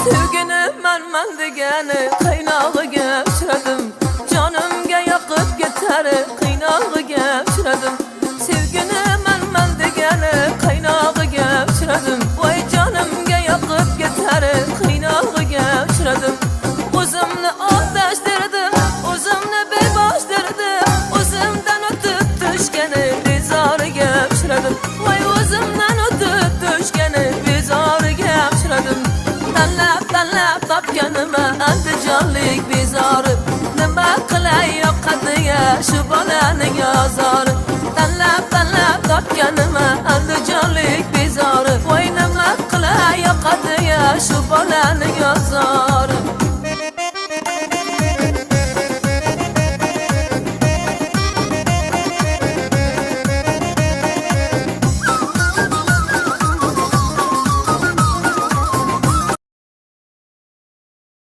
Sevginim men degeni kıynağıga uchradim. Canımga yoqib ketar qiynog'iga uchradim. Sevginim men degeni kıynağıga uchradim. Voy canımga yoqib ketar qiynog'iga uchradim. O'zimni otashtiradim, o'zimni beboshtirdim. O'zimdan o'tib tushgani bezoriga uchradim. Voy o'zimdan o'tib tushgani bezoriga uchradim. Tanlab topganima andijonlik bezori. Nima qilay yoqadiga shu bolaning ozori. Tanlab topganima andijonlik bezori. Voy nima qilay yoqadiga shu bolaning ozori.